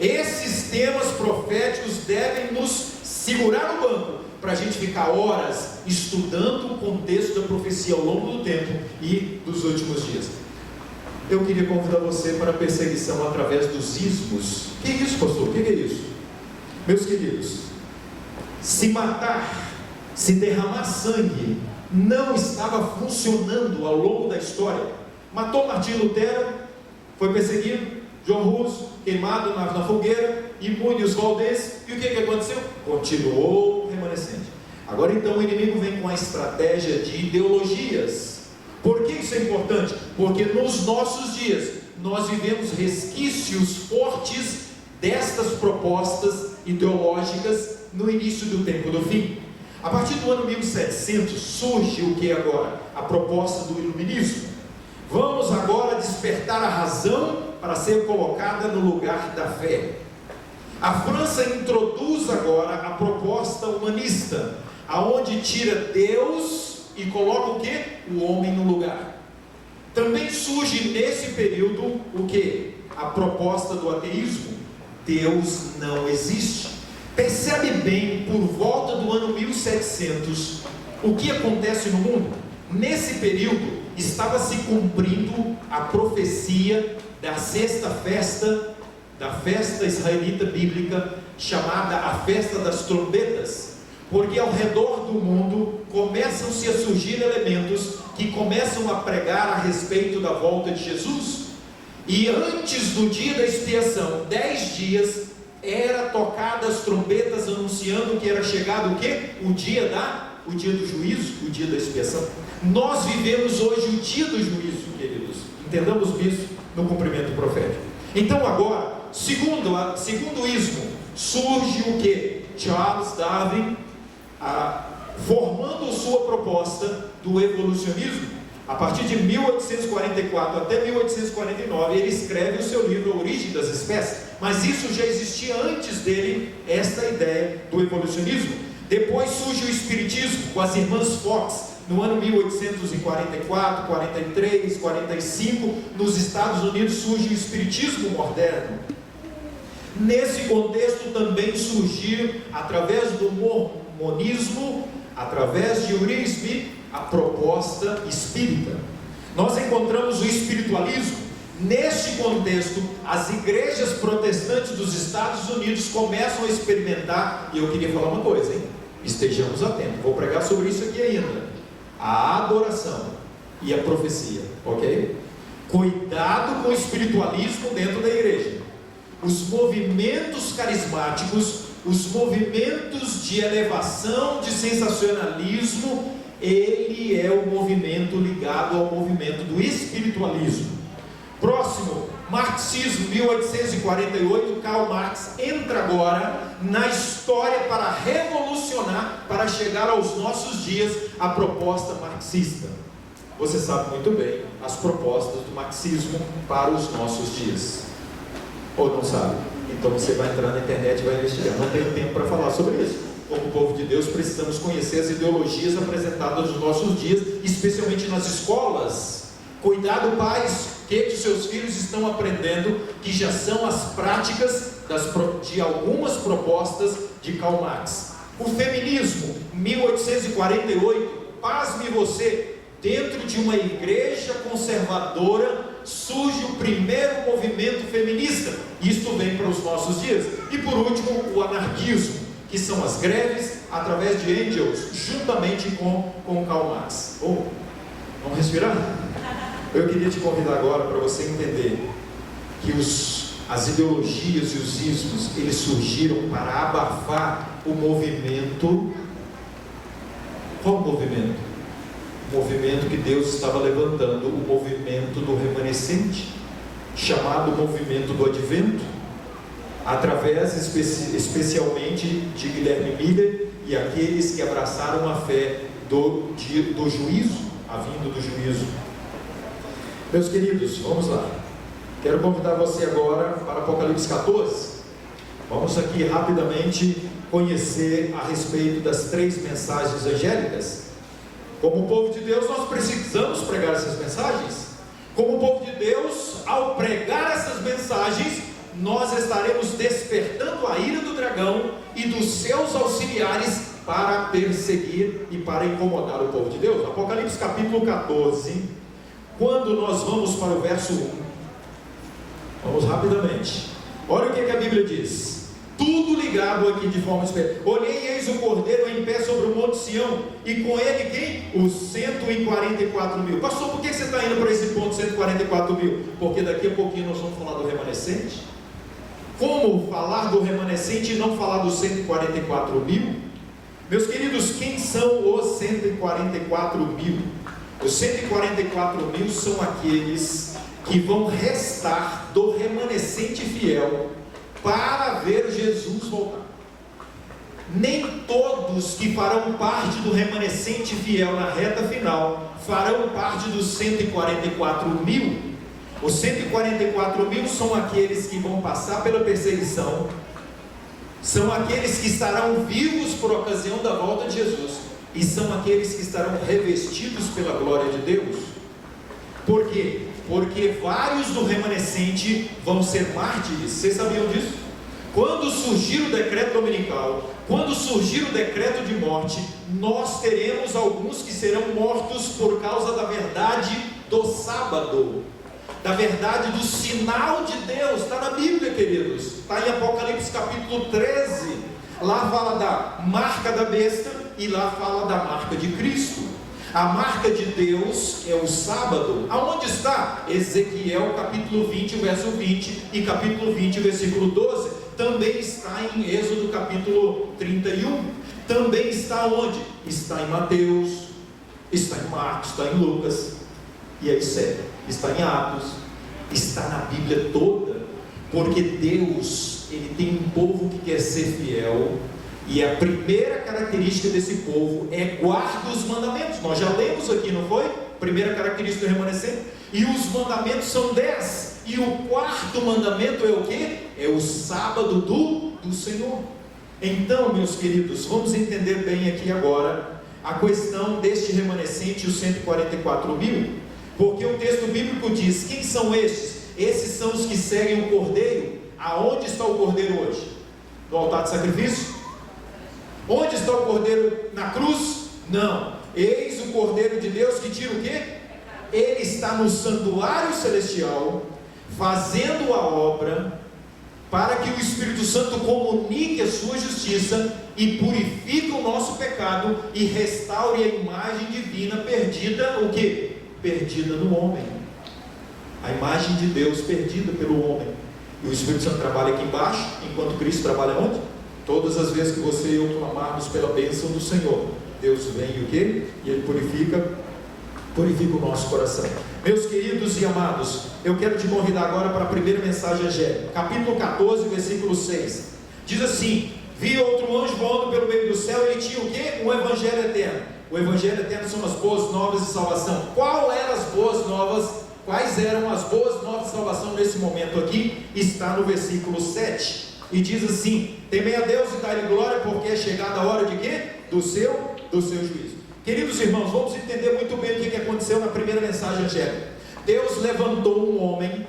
Esses temas proféticos devem nos segurar no banco, para a gente ficar horas estudando o contexto da profecia ao longo do tempo e dos últimos dias. Eu queria convidar você para a perseguição através dos ismos. Que é isso, pastor? O que é isso? Meus queridos, se matar, se derramar sangue, não estava funcionando ao longo da história. Matou Martinho Lutero, foi perseguido, John Hus, queimado na fogueira, imune os valdenses, e o que aconteceu? Continuou o remanescente. Agora então o inimigo vem com a estratégia de ideologias. Por que isso é importante? Porque nos nossos dias nós vivemos resquícios fortes destas propostas ideológicas no início do tempo do fim. A partir do ano 1700 surge o que agora? A proposta do iluminismo. Vamos agora despertar a razão para ser colocada no lugar da fé. A França introduz agora a proposta humanista, aonde tira Deus e coloca o que? O homem no lugar. Também surge nesse período o que? A proposta do ateísmo. Deus não existe. Percebe bem, por volta do ano 1700, o que acontece no mundo? Nesse período, estava se cumprindo a profecia da sexta festa, da festa israelita bíblica, chamada a festa das trombetas, porque ao redor do mundo começam-se a surgir elementos que começam a pregar a respeito da volta de Jesus, e antes do dia da expiação, 10 dias, era tocada as trombetas anunciando que era chegado o quê? O dia do juízo, o dia da expiação. Nós vivemos hoje o dia do juízo, queridos, entendamos isso no cumprimento profético. Então agora, segundo ismo, surge o que? Charles Darwin, formando sua proposta do evolucionismo. A partir de 1844 até 1849, ele escreve o seu livro A Origem das Espécies, mas isso já existia antes dele, esta ideia do evolucionismo. Depois surge o Espiritismo, com as irmãs Fox, no ano 1844, 43, 45, nos Estados Unidos surge o Espiritismo moderno. Nesse contexto também surgiu, através do mormonismo, através de Uriah Smith, a proposta espírita. Nós encontramos o espiritualismo. Neste contexto, as igrejas protestantes dos Estados Unidos começam a experimentar, e eu queria falar uma coisa, hein? Estejamos atentos, vou pregar sobre isso aqui ainda, a adoração e a profecia, ok? Cuidado com o espiritualismo dentro da igreja. Os movimentos carismáticos, os movimentos de elevação, de sensacionalismo, ele é o movimento ligado ao movimento do espiritualismo. Próximo, marxismo, 1848, Karl Marx entra agora na história para revolucionar, para chegar aos nossos dias, a proposta marxista. Você sabe muito bem as propostas do marxismo para os nossos dias, ou não sabe? Então você vai entrar na internet e vai investigar. Não tenho tempo para falar sobre isso. Como povo de Deus, precisamos conhecer as ideologias apresentadas nos nossos dias, especialmente nas escolas. Cuidado, pais, que os seus filhos estão aprendendo, que já são as práticas de algumas propostas de Karl Marx. O feminismo, 1848, pasme você, dentro de uma igreja conservadora, surge o primeiro movimento feminista. Isto vem para os nossos dias. E por último, o anarquismo, que são as greves através de Engels, juntamente com Karl Marx. Vamos respirar? Eu queria te convidar agora para você entender que as ideologias e os ismos, eles surgiram para abafar o movimento. Qual movimento? O movimento que Deus estava levantando, o movimento do remanescente, chamado movimento do advento, através especialmente de Guilherme Miller e aqueles que abraçaram a fé do juízo, a vinda do juízo. Meus queridos, vamos lá. Quero convidar você agora para Apocalipse 14. Vamos aqui rapidamente conhecer a respeito das 3 mensagens angélicas. Como povo de Deus, nós precisamos pregar essas mensagens. Como povo de Deus, ao pregar essas mensagens, nós estaremos despertando a ira do dragão e dos seus auxiliares para perseguir e para incomodar o povo de Deus. Apocalipse capítulo 14. Quando nós vamos para o verso 1, vamos rapidamente. Olha o que a Bíblia diz. Tudo ligado aqui de forma especial. Olhei e eis o Cordeiro em pé sobre o monte Sião, e com ele quem? Os 144 mil. Pastor, por que você está indo para esse ponto, 144 mil? Porque daqui a pouquinho nós vamos falar do remanescente. Como falar do remanescente e não falar dos 144 mil? Meus queridos, quem são os 144 mil? Os 144 mil são aqueles que vão restar do remanescente fiel para ver Jesus voltar. Nem todos que farão parte do remanescente fiel na reta final farão parte dos 144 mil. Os 144 mil são aqueles que vão passar pela perseguição, são aqueles que estarão vivos por ocasião da volta de Jesus, e são aqueles que estarão revestidos pela glória de Deus. Por quê? Porque vários do remanescente vão ser mártires. Vocês sabiam disso? Quando surgir o decreto dominical, quando surgir o decreto de morte, nós teremos alguns que serão mortos por causa da verdade do sábado, da verdade do sinal de Deus. Está na Bíblia, queridos, está em Apocalipse capítulo 13, lá fala da marca da besta e lá fala da marca de Cristo. A marca de Deus é o sábado. Aonde está? Ezequiel capítulo 20, verso 20 e capítulo 20, versículo 12. Também está em Êxodo capítulo 31. Também está onde? Está em Mateus, está em Marcos, está em Lucas, e aí segue. Está em Atos, está na Bíblia toda, porque Deus, Ele tem um povo que quer ser fiel, e a primeira característica desse povo é guarda os mandamentos. Nós já lemos aqui, não foi? Primeira característica do remanescente. E os mandamentos são 10. E o quarto mandamento é o quê? É o sábado do Senhor. Então, meus queridos, vamos entender bem aqui agora a questão deste remanescente, os 144 mil. Porque o texto bíblico diz: quem são estes? Esses são os que seguem o Cordeiro. Aonde está o Cordeiro hoje? No altar de sacrifício? Onde está o Cordeiro? Na cruz? Não. Eis o Cordeiro de Deus que tira o quê? Ele está no santuário celestial, fazendo a obra, para que o Espírito Santo comunique a sua justiça e purifique o nosso pecado e restaure a imagem divina perdida, o quê? Perdida no homem. A imagem de Deus perdida pelo homem. E o Espírito Santo trabalha aqui embaixo, enquanto Cristo trabalha onde? Todas as vezes que você e eu clamarmos pela bênção do Senhor, Deus vem e o quê? E Ele purifica o nosso coração. Meus queridos e amados, eu quero te convidar agora para a primeira mensagem angélica, capítulo 14, versículo 6. Diz assim: vi outro anjo voando pelo meio do céu, ele tinha o quê? Um evangelho eterno. O evangelho eterno são as boas novas de salvação. Quais eram as boas novas de salvação nesse momento aqui? Está no versículo 7. E diz assim: temei a Deus e dai-lhe glória, porque é chegada a hora de quê? Do seu juízo. Queridos irmãos, vamos entender muito bem o que aconteceu na primeira mensagem angélica. Deus levantou um homem,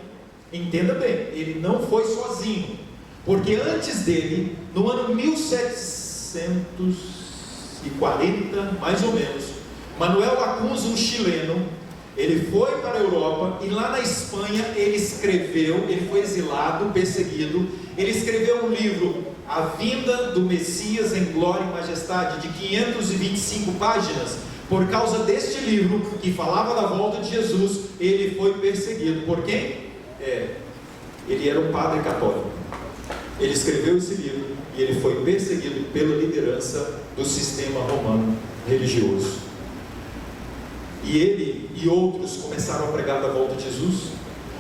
entenda bem, ele não foi sozinho, porque antes dele, no ano 1740, mais ou menos, Manuel Lacunza, um chileno, ele foi para a Europa, e lá na Espanha ele escreveu, ele foi exilado, perseguido, ele escreveu um livro, A Vinda do Messias em Glória e Majestade, de 525 páginas. Por causa deste livro, que falava da volta de Jesus, ele foi perseguido. Por quem? Ele era um padre católico. Ele escreveu esse livro, e ele foi perseguido pela liderança do sistema romano religioso. E ele e outros começaram a pregar da volta de Jesus.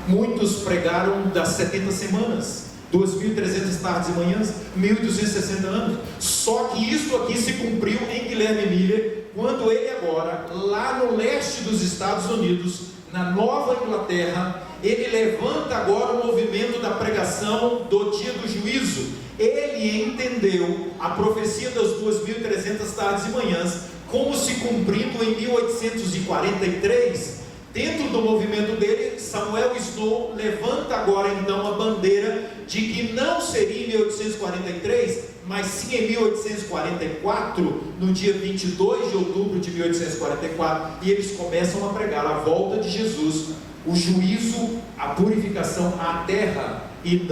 Muitos pregaram das 70 semanas, 2.300 tardes e manhãs, 1.260 anos. Só que isso aqui se cumpriu em Guilherme Miller, quando ele agora, lá no leste dos Estados Unidos, na Nova Inglaterra, ele levanta agora o movimento da pregação do dia do juízo. Ele entendeu a profecia das 2.300 tardes e manhãs como se cumprindo em 1843. Dentro do movimento dele, Samuel Snow levanta agora então a bandeira de que não seria em 1843, mas sim em 1844, no dia 22 de outubro de 1844, e eles começam a pregar a volta de Jesus, o juízo, a purificação à terra e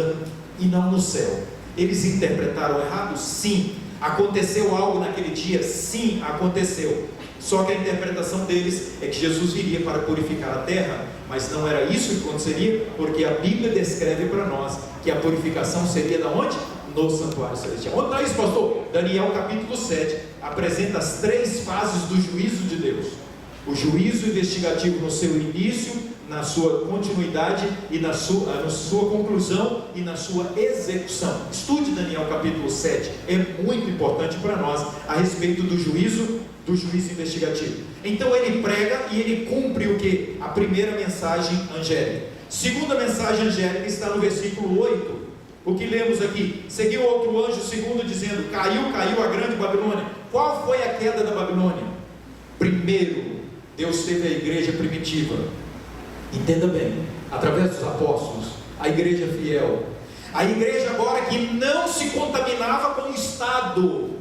não no céu. Eles interpretaram errado? Sim. Aconteceu algo naquele dia? Sim, aconteceu. Só que a interpretação deles é que Jesus viria para purificar a terra, mas não era isso que aconteceria, porque a Bíblia descreve para nós que a purificação seria da onde? No santuário celestial. Onde está isso, pastor? Daniel capítulo 7 apresenta as 3 fases do juízo de Deus: o juízo investigativo no seu início, na sua continuidade e na sua conclusão e na sua execução. Estude Daniel capítulo 7, é muito importante para nós a respeito do juízo investigativo. Então ele prega e ele cumpre o que? A primeira mensagem angélica. Segunda mensagem angélica está no versículo 8. O que lemos aqui? Seguiu outro anjo segundo dizendo: caiu a grande Babilônia. Qual foi a queda da Babilônia? Primeiro, Deus teve a igreja primitiva. Entenda bem, através dos apóstolos, a igreja fiel. A igreja agora que não se contaminava com o Estado,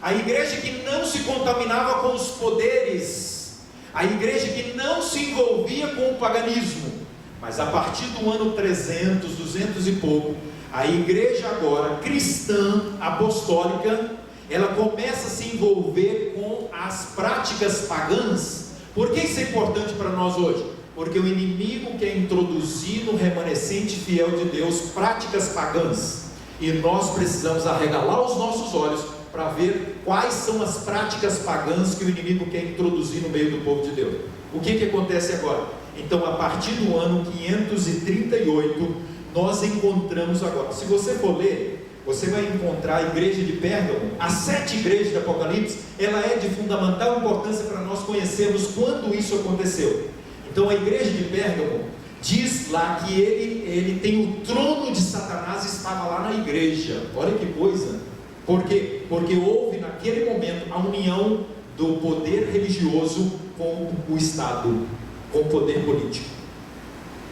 a igreja que não se contaminava com os poderes, a igreja que não se envolvia com o paganismo. Mas a partir do ano 300, 200 e pouco, a igreja agora cristã, apostólica, ela começa a se envolver com as práticas pagãs. Por que isso é importante para nós hoje? Porque o inimigo quer introduzir no remanescente fiel de Deus práticas pagãs, e nós precisamos arregalar os nossos olhos para ver quais são as práticas pagãs que o inimigo quer introduzir no meio do povo de Deus. O que acontece agora? Então, a partir do ano 538, nós encontramos agora, se você for ler, você vai encontrar a igreja de Pérgamo, as 7 igrejas do Apocalipse, ela é de fundamental importância para nós conhecermos quando isso aconteceu. Então a igreja de Pérgamo diz lá que ele tem o trono de Satanás, estava lá na igreja. Olha que coisa! Por quê? Porque houve naquele momento a união do poder religioso com o Estado, com o poder político.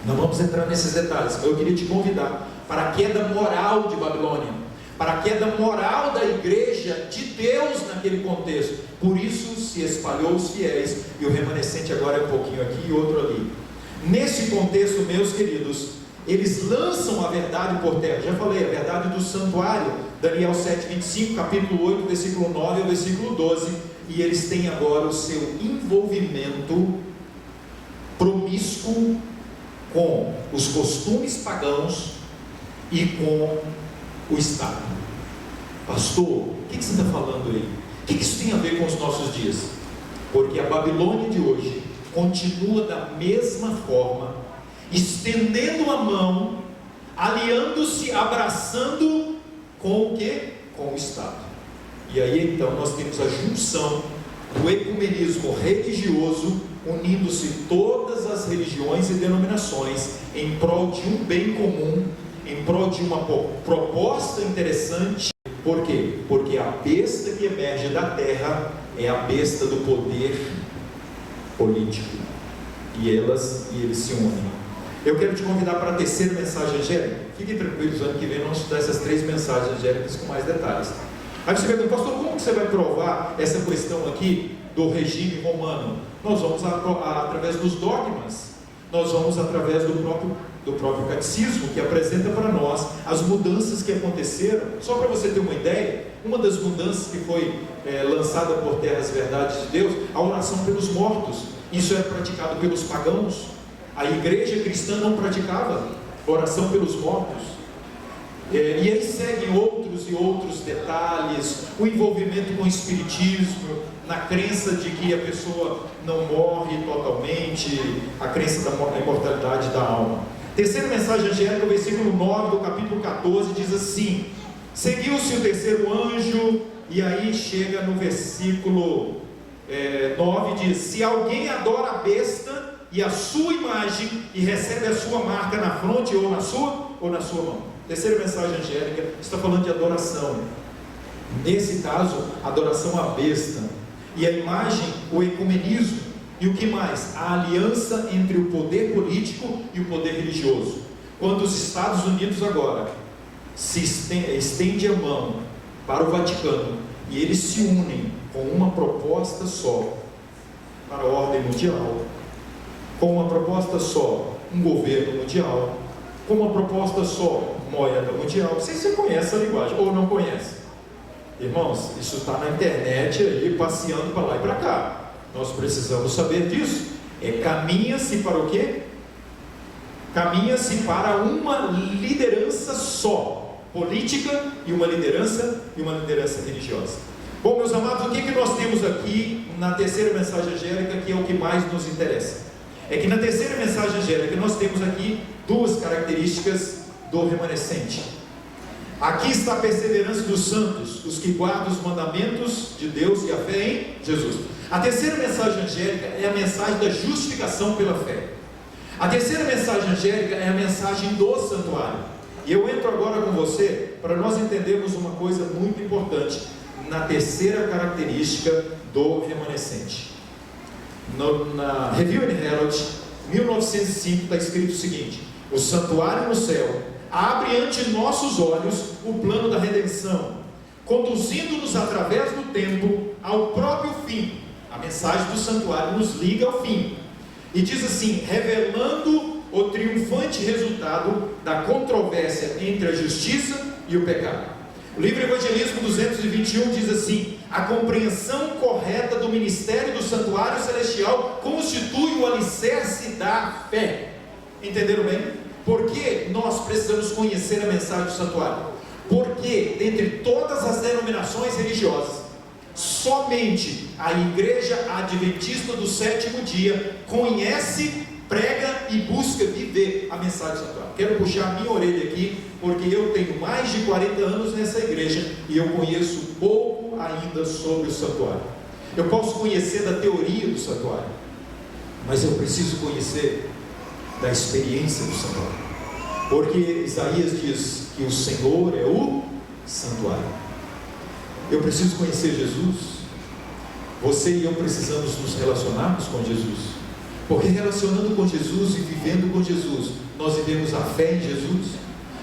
Não vamos entrar nesses detalhes, mas eu queria te convidar para a queda moral de Babilônia, para a queda moral da igreja de Deus naquele contexto. Por isso se espalhou os fiéis, e o remanescente agora é um pouquinho aqui e outro ali. Nesse contexto, meus queridos, eles lançam a verdade por terra. Já falei, a verdade do santuário, Daniel 7:25, capítulo 8, versículo 9 ao versículo 12, e eles têm agora o seu envolvimento promíscuo com os costumes pagãos e com o Estado. Pastor, o que você está falando aí? O que isso tem a ver com os nossos dias? Porque a Babilônia de hoje continua da mesma forma, estendendo a mão, aliando-se, abraçando com o quê? Com o Estado. E aí então nós temos a junção do ecumenismo religioso, unindo-se todas as religiões e denominações em prol de um bem comum, em prol de uma proposta interessante. Por quê? Porque a besta que emerge da terra é a besta do poder político, e eles se unem. Eu quero te convidar para a terceira mensagem angélica. Fiquem tranquilos, ano que vem nós vamos estudar essas 3 mensagens angélicas com mais detalhes. Aí você pergunta, pastor, como que você vai provar essa questão aqui do regime romano? Nós vamos através dos dogmas, nós vamos através do próprio catecismo, que apresenta para nós as mudanças que aconteceram. Só para você ter uma ideia, uma das mudanças que foi lançada por terra as verdades de Deus, a oração pelos mortos. Isso era praticado pelos pagãos. A igreja cristã não praticava oração pelos mortos. E aí seguem outros e outros detalhes, o envolvimento com o espiritismo, na crença de que a pessoa não morre totalmente, a crença da imortalidade da alma. Terceira mensagem angélica, o versículo 9 do capítulo 14 diz assim: seguiu-se o terceiro anjo, e aí chega no versículo 9, diz: se alguém adora a besta e a sua imagem, e recebe a sua marca na fronte ou na sua mão. Terceira mensagem angélica está falando de adoração. Nesse caso, adoração à besta, e a imagem, o ecumenismo. E o que mais? A aliança entre o poder político e o poder religioso. Quando os Estados Unidos agora se estende a mão para o Vaticano, e eles se unem com uma proposta só para a ordem mundial, com uma proposta só, um governo mundial, com uma proposta só, moeda mundial. Não sei se você conhece a linguagem ou não conhece. Irmãos, isso está na internet aí, passeando para lá e para cá. Nós precisamos saber disso. Caminha-se para o quê? Caminha-se para uma liderança só, política, e uma liderança religiosa. Bom, meus amados, o que nós temos aqui na terceira mensagem angélica, que é o que mais nos interessa? É que na terceira mensagem angélica nós temos aqui 2 características do remanescente. Aqui está a perseverança dos santos, os que guardam os mandamentos de Deus e a fé em Jesus. A terceira mensagem angélica é a mensagem da justificação pela fé. A terceira mensagem angélica é a mensagem do santuário. E eu entro agora com você para nós entendermos uma coisa muito importante na terceira característica do remanescente. Na Review and Herald, 1905, está escrito o seguinte: o santuário no céu abre ante nossos olhos o plano da redenção, conduzindo-nos através do tempo ao próprio fim. A mensagem do santuário nos liga ao fim, e diz assim: revelando o triunfante resultado da controvérsia entre a justiça e o pecado. O livro Evangelismo 221 diz assim: a compreensão correta do ministério do santuário celestial constitui o alicerce da fé. Entenderam bem? Por que nós precisamos conhecer a mensagem do santuário? Porque dentre todas as denominações religiosas, somente a Igreja Adventista do Sétimo Dia conhece, prega e busca viver a mensagem do santuário. Quero puxar a minha orelha aqui, porque eu tenho mais de 40 anos nessa igreja e eu conheço pouco ainda sobre o santuário. Eu posso conhecer da teoria do santuário, mas eu preciso conhecer da experiência do santuário, porque Isaías diz que o Senhor é o santuário. Eu preciso conhecer Jesus. Você e eu precisamos nos relacionarmos com Jesus, porque relacionando com Jesus e vivendo com Jesus, nós vivemos a fé em Jesus,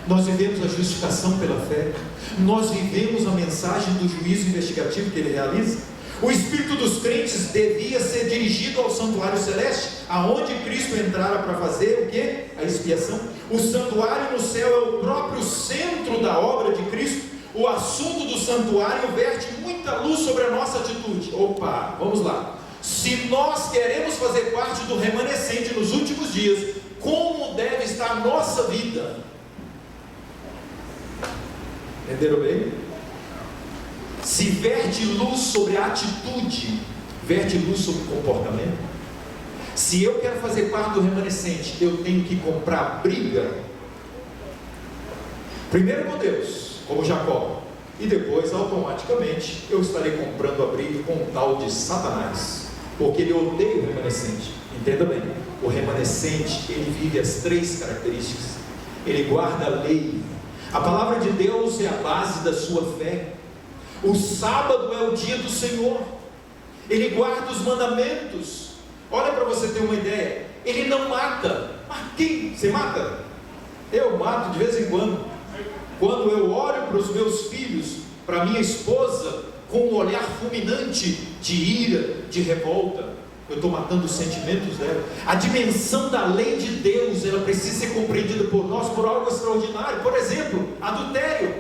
nós vivemos a justificação pela fé, nós vivemos a mensagem do juízo investigativo que ele realiza. O espírito dos crentes devia ser dirigido ao santuário celeste, aonde Cristo entrara para fazer o que? A expiação. O santuário no céu é o próprio centro da obra de Cristo. O assunto do santuário verte muita luz sobre a nossa atitude. Opa, vamos lá. Se nós queremos fazer parte do remanescente nos últimos dias, como deve estar a nossa vida? Entenderam bem? Se verte luz sobre a atitude, verte luz sobre o comportamento. Se eu quero fazer parte do remanescente, eu tenho que comprar briga, primeiro com Deus, como Jacó, e depois automaticamente eu estarei comprando a briga com o tal de Satanás, porque ele odeia o remanescente. Entenda bem, o remanescente, ele vive as três características: ele guarda a lei, a palavra de Deus é a base da sua fé, o sábado é o dia do Senhor, ele guarda os mandamentos. Olha para você ter uma ideia, ele não mata. Mas quem? Você mata? Eu mato de vez em quando. Quando eu olho para os meus filhos, para minha esposa, com um olhar fulminante de ira, de revolta, eu estou matando os sentimentos dela. A dimensão da lei de Deus, ela precisa ser compreendida por nós por algo extraordinário. Por exemplo, adultério.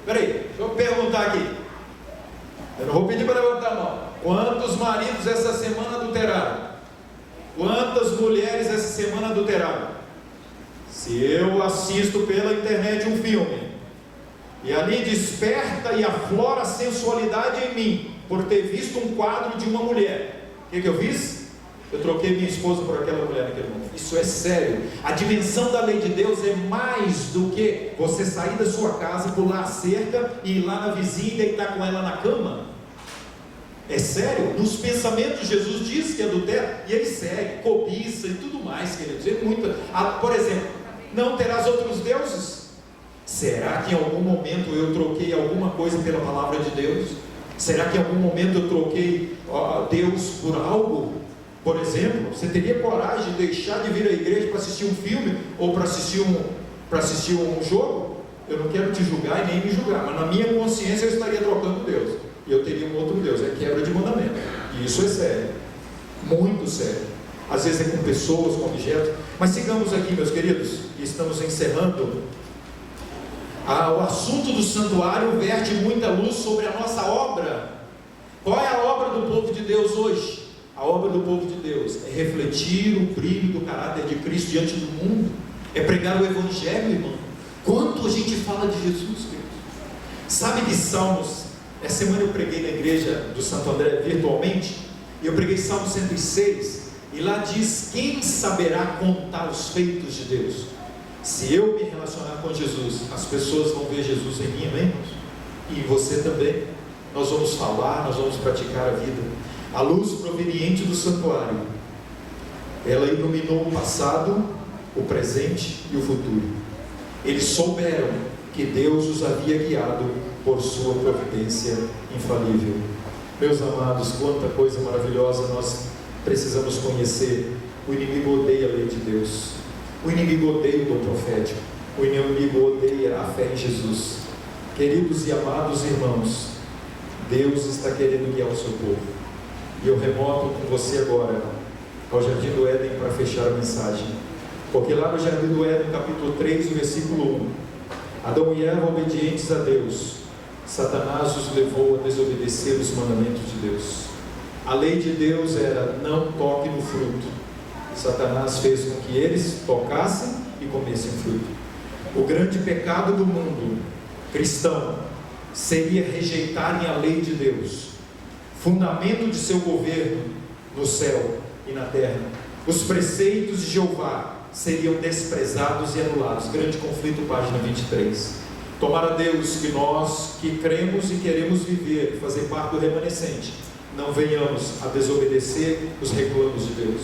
Espera aí, deixa eu perguntar aqui. Eu não vou pedir para levantar a mão. Quantos maridos essa semana adulteraram? Quantas mulheres essa semana adulteraram? Se eu assisto pela internet um filme, e ali desperta e aflora a sensualidade em mim, por ter visto um quadro de uma mulher, o que eu fiz? Eu troquei minha esposa por aquela mulher naquele momento. Isso é sério. A dimensão da lei de Deus é mais do que você sair da sua casa, pular a cerca e ir lá na vizinha e deitar com ela na cama. É sério. Nos pensamentos Jesus diz que adultera, e ele segue, cobiça e tudo mais, queridos. É muito. Por exemplo, não terás outros deuses. Será que em algum momento eu troquei alguma coisa pela palavra de Deus? Será que em algum momento eu troquei Deus por algo? Por exemplo, você teria coragem de deixar de vir à igreja para assistir um filme ou para assistir um jogo? Eu não quero te julgar e nem me julgar, mas na minha consciência eu estaria trocando Deus, e eu teria um outro Deus. É quebra de mandamento, e isso é sério, muito sério. Às vezes é com pessoas, com objetos. Mas sigamos aqui, meus queridos, e estamos encerrando. O assunto do santuário verte muita luz sobre a nossa obra. Qual é a obra do povo de Deus hoje? A obra do povo de Deus é refletir o brilho do caráter de Cristo diante do mundo, é pregar o Evangelho, irmão. Quanto a gente fala de Jesus, querido. Sabe que Salmos, essa semana eu preguei na igreja do Santo André virtualmente, e eu preguei Salmo 106, e lá diz: quem saberá contar os feitos de Deus? Se eu me relacionar com Jesus, as pessoas vão ver Jesus em mim, amém, irmãos? E você também. Nós vamos falar, nós vamos praticar a vida. A luz proveniente do santuário, ela iluminou o passado, o presente e o futuro. Eles souberam que Deus os havia guiado por sua providência infalível. Meus amados, quanta coisa maravilhosa nós precisamos conhecer. O inimigo odeia a lei de Deus, o inimigo odeia o dom profético, O inimigo odeia a fé em Jesus. Queridos e amados irmãos, Deus está querendo guiar o seu povo. E eu remoto com você agora ao Jardim do Éden para fechar a mensagem. Porque lá no Jardim do Éden, capítulo 3, versículo 1, Adão e Eva obedientes a Deus, Satanás os levou a desobedecer os mandamentos de Deus. A lei de Deus era: não toque no fruto. Satanás fez com que eles tocassem e comessem fruto. O grande pecado do mundo cristão seria rejeitarem a lei de Deus, fundamento de seu governo no céu e na terra. Os preceitos de Jeová seriam desprezados e anulados. Grande conflito, página 23. Tomara Deus que nós que cremos e queremos viver, fazer parte do remanescente, não venhamos a desobedecer os reclamos de Deus.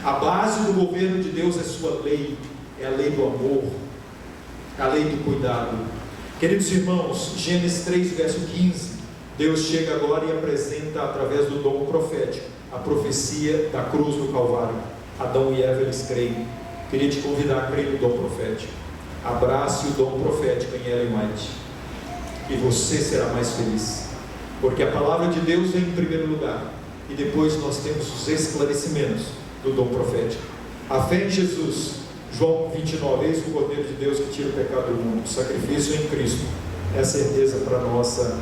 A base do governo de Deus é sua lei, é a lei do amor, a lei do cuidado. Queridos irmãos, Gênesis 3, verso 15, Deus chega agora e apresenta através do dom profético a profecia da cruz do Calvário. Adão e Eva, eles creem. Queria te convidar a crer no dom profético. Abrace o dom profético em Ellen White e você será mais feliz, porque a palavra de Deus vem em primeiro lugar e depois nós temos os esclarecimentos do dom profético. A fé em Jesus, João 29, eis o Cordeiro de Deus que tira o pecado do mundo. O sacrifício em Cristo é a certeza para a nossa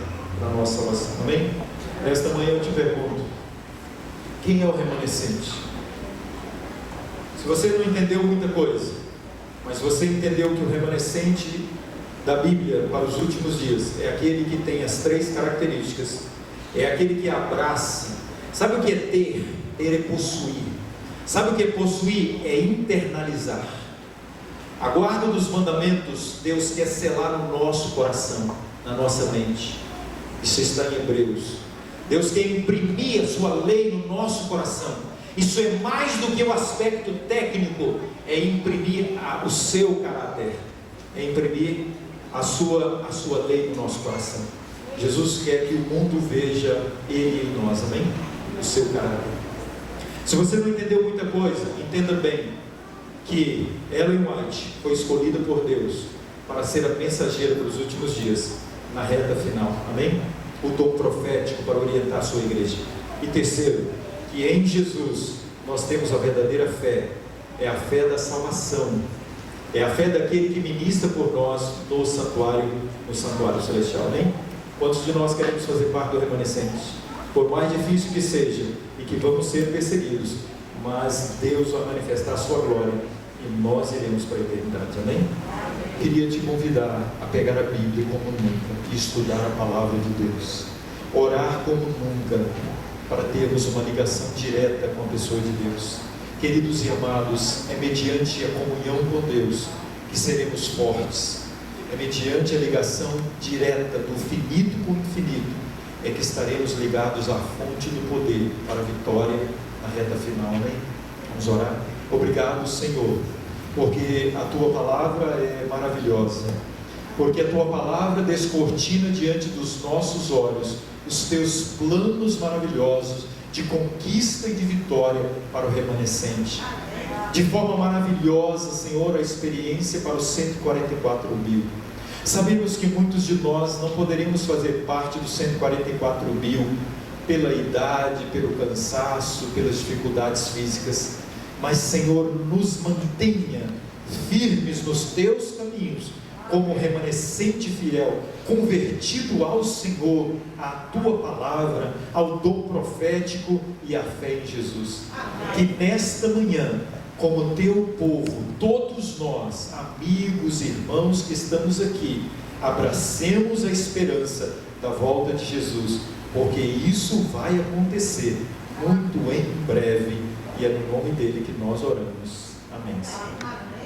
salvação. Amém? Esta manhã eu te pergunto: quem é o remanescente? Se você não entendeu muita coisa, mas você entendeu que o remanescente da Bíblia para os últimos dias é aquele que tem as 3 características, é aquele que abraça. Sabe o que é ter? Ter é possuir. Sabe o que é possuir? É internalizar. A guarda dos mandamentos, Deus quer selar no nosso coração, na nossa mente. Isso está em Hebreus. Deus quer imprimir a sua lei no nosso coração. Isso é mais do que o aspecto técnico, é imprimir o seu caráter, é imprimir a sua lei no nosso coração. Jesus quer que o mundo veja Ele em nós, amém? O seu caráter. Se você não entendeu muita coisa, entenda bem que Ellen White foi escolhida por Deus para ser a mensageira para os últimos dias, na reta final, amém? O dom profético para orientar a sua igreja. E terceiro, que em Jesus nós temos a verdadeira fé, é a fé da salvação, é a fé daquele que ministra por nós no santuário celestial, amém? Quantos de nós queremos fazer parte do remanescente? Por mais difícil que seja, e que vamos ser perseguidos, mas Deus vai manifestar a sua glória, e nós iremos para a eternidade, amém? Queria te convidar a pegar a Bíblia como nunca, e estudar a palavra de Deus, orar como nunca, para termos uma ligação direta com a pessoa de Deus. Queridos e amados, é mediante a comunhão com Deus que seremos fortes, é mediante a ligação direta do finito com o infinito, é que estaremos ligados à fonte do poder para a vitória na reta final, amém? Vamos orar? Obrigado, Senhor, porque a Tua palavra é maravilhosa, porque a Tua palavra descortina diante dos nossos olhos os Teus planos maravilhosos de conquista e de vitória para o remanescente. De forma maravilhosa, Senhor, a experiência para os 144.000. Sabemos que muitos de nós não poderíamos fazer parte dos 144.000 pela idade, pelo cansaço, pelas dificuldades físicas, mas, Senhor, nos mantenha firmes nos Teus caminhos, como remanescente fiel, convertido ao Senhor, à Tua palavra, ao dom profético e à fé em Jesus. Que nesta manhã, como Teu povo, todos nós, amigos, irmãos que estamos aqui, abracemos a esperança da volta de Jesus, porque isso vai acontecer muito em breve, e é no nome dEle que nós oramos. Amém, Senhor.